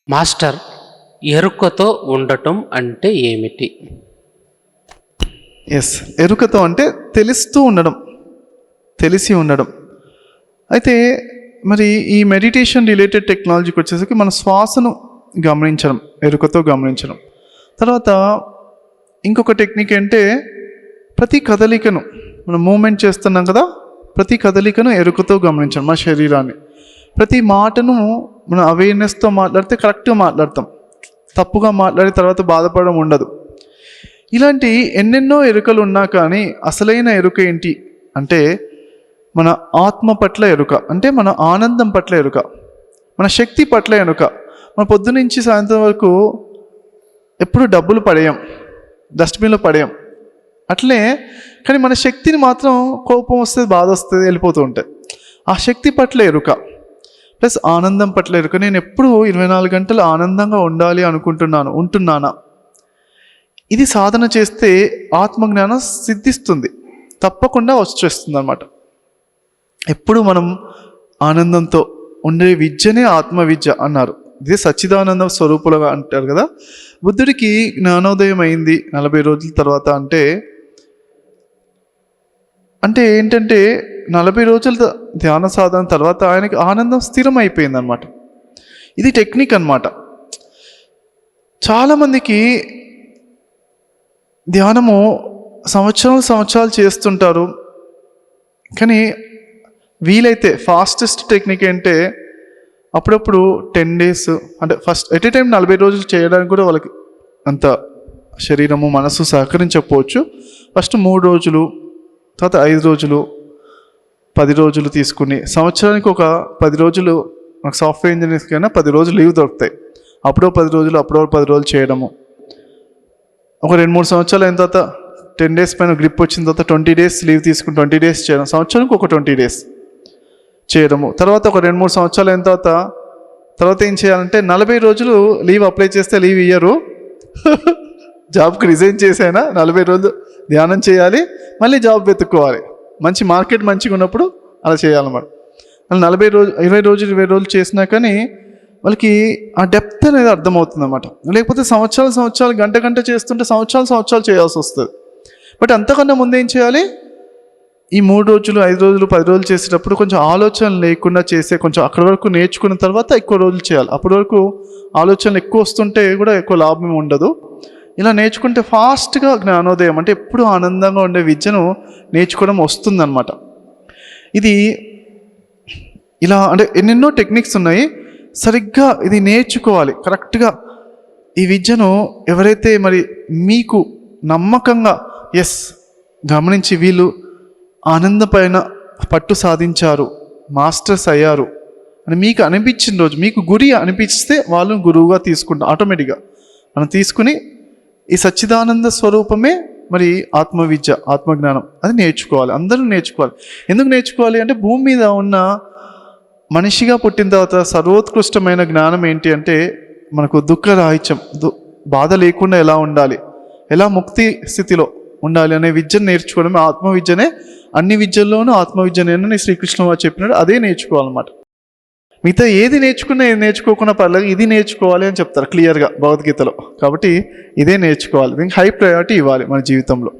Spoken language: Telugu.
మాస్టర్, ఎరుకతో ఉండటం అంటే ఏమిటి? ఎరుకతో అంటే తెలుస్తూ ఉండడం, తెలిసి ఉండడం. అయితే మరి ఈ మెడిటేషన్ రిలేటెడ్ టెక్నాలజీకి వచ్చేసరికి మన శ్వాసను గమనించడం, ఎరుకతో గమనించడం. తర్వాత ఇంకొక టెక్నిక్ అంటే ప్రతి కదలికను మనం మూమెంట్ చేస్తున్నాం కదా, ప్రతి కదలికను ఎరుకతో గమనించడం. మన శరీరాన్ని, ప్రతి మాటను మనం అవేర్నెస్తో మాట్లాడితే కరెక్ట్గా మాట్లాడతాం, తప్పుగా మాట్లాడిన తర్వాత బాధపడడం ఉండదు. ఇలాంటి ఎన్నెన్నో ఎరుకలు ఉన్నా కానీ అసలైన ఎరుక ఏంటి అంటే మన ఆత్మ పట్ల ఎరుక, అంటే మన ఆనందం పట్ల ఎరుక, మన శక్తి పట్ల ఎరుక. మన పొద్దునుంచి సాయంత్రం వరకు ఎప్పుడు డబ్బులు పడేయం, డస్ట్బిన్లో పడేయం, అట్లే కానీ మన శక్తిని మాత్రం కోపం వస్తుంది, బాధ వస్తుంది, వెళ్ళిపోతూ ఉంటాయి. ఆ శక్తి పట్ల ఎరుక ప్లస్ ఆనందం పట్ల ఎరుక. నేను ఎప్పుడు 24 గంటలు ఆనందంగా ఉండాలి ఉంటున్నానా? ఇది సాధన చేస్తే ఆత్మజ్ఞానం సిద్ధిస్తుంది, తప్పకుండా వచ్చేస్తుంది అన్నమాట. ఎప్పుడు మనం ఆనందంతో ఉండే విద్యనే ఆత్మవిద్య అన్నారు. ఇదే సచ్చిదానంద స్వరూపులుగా అంటారు కదా. బుద్ధుడికి జ్ఞానోదయం అయింది 40 రోజుల తర్వాత. అంటే ఏంటంటే 40 రోజుల ధ్యాన సాధన తర్వాత ఆయనకి ఆనందం స్థిరం అయిపోయింది అనమాట. ఇది టెక్నిక్ అనమాట. చాలామందికి ధ్యానము సంవత్సరాలు చేస్తుంటారు, కానీ వీలైతే ఫాస్టెస్ట్ టెక్నిక్ ఏంటంటే అప్పుడప్పుడు 10 days, అంటే ఫస్ట్ ఎట్ ఏ టైం 40 రోజులు చేయడానికి కూడా వాళ్ళకి అంత శరీరము మనసు సహకరించకపోవచ్చు. ఫస్ట్ 3 రోజులు, తర్వాత 5 రోజులు, 10 రోజులు తీసుకుని సంవత్సరానికి ఒక 10 రోజులు. మాకు సాఫ్ట్వేర్ ఇంజనీర్స్కి అయినా 10 రోజులు లీవ్ దొరుకుతాయి. అప్పుడో 10 రోజులు, అప్పుడో 10 రోజులు చేయడము. ఒక 2-3 సంవత్సరాలు అయిన తర్వాత 10 days పైన గ్రిప్ వచ్చిన తర్వాత 20 days లీవ్ తీసుకుని 20 days చేయడం, సంవత్సరానికి ఒక 20 days చేయడము. తర్వాత ఒక 2-3 సంవత్సరాలు అయిన తర్వాత ఏం చేయాలంటే 40 రోజులు లీవ్ అప్లై చేస్తే లీవ్ ఇయ్యరు. జాబ్కి రిజైన్ చేసైనా 40 రోజులు ధ్యానం చేయాలి, మళ్ళీ జాబ్ వెతుక్కోవాలి. మంచి మార్కెట్ మంచిగా ఉన్నప్పుడు అలా చేయాలన్నమాట. అలా 40 రోజులు 20 రోజులు చేసినా కానీ వాళ్ళకి ఆ డెప్త్ అనేది అర్థమవుతుంది అన్నమాట. లేకపోతే సంవత్సరాలు గంట చేస్తుంటే సంవత్సరాలు చేయాల్సి వస్తుంది. బట్ అంతకన్నా ముందు ఏం చేయాలి? ఈ 3 రోజులు, 5 రోజులు, 10 రోజులు చేసేటప్పుడు కొంచెం ఆలోచన లేకుండా చేసే, కొంచెం అక్కడి వరకు నేర్చుకున్న తర్వాత ఎక్కువ రోజులు చేయాలి. అప్పటి వరకు ఆలోచనలు ఎక్కువ వస్తుంటే కూడా ఎక్కువ లాభం ఉండదు. ఇలా నేర్చుకుంటే ఫాస్ట్గా జ్ఞానోదయం, అంటే ఎప్పుడు ఆనందంగా ఉండే విద్యను నేర్చుకోవడం వస్తుందన్నమాట. ఇది ఇలా అంటే ఎన్నెన్నో టెక్నిక్స్ ఉన్నాయి. సరిగ్గా ఇది నేర్చుకోవాలి కరెక్ట్గా. ఈ విద్యను ఎవరైతే మరి మీకు నమ్మకంగా గమనించి వీళ్ళు ఆనంద పైన పట్టు సాధించారు, మాస్టర్స్ అయ్యారు అని మీకు అనిపించిన రోజు, మీకు గురి అనిపిస్తే వాళ్ళని గురువుగా తీసుకుంటాం. ఆటోమేటిక్గా మనం తీసుకుని ఈ సచ్చిదానంద స్వరూపమే మరి ఆత్మవిద్య, ఆత్మజ్ఞానం, అది నేర్చుకోవాలి. అందరూ నేర్చుకోవాలి. ఎందుకు నేర్చుకోవాలి అంటే భూమి మీద ఉన్న మనిషిగా పుట్టిన తర్వాత సర్వోత్కృష్టమైన జ్ఞానం ఏంటి అంటే మనకు దుఃఖరాహిత్యం, బాధ లేకుండా ఎలా ఉండాలి, ఎలా ముక్తి స్థితిలో ఉండాలి అనే విద్యను నేర్చుకోవడమే ఆత్మవిద్యనే. అన్ని విద్యల్లోనూ ఆత్మవిద్యనే శ్రీకృష్ణ వారు చెప్పినాడు, అదే నేర్చుకోవాలన్నమాట. మిగతా ఏది నేర్చుకున్నా ఏది నేర్చుకోకుండా పర్లేదు, ఇది నేర్చుకోవాలి అని చెప్తారు క్లియర్గా భగవద్గీతలో. కాబట్టి ఇదే నేర్చుకోవాలి, దీనికి హై ప్రయారిటీ ఇవ్వాలి మన జీవితంలో.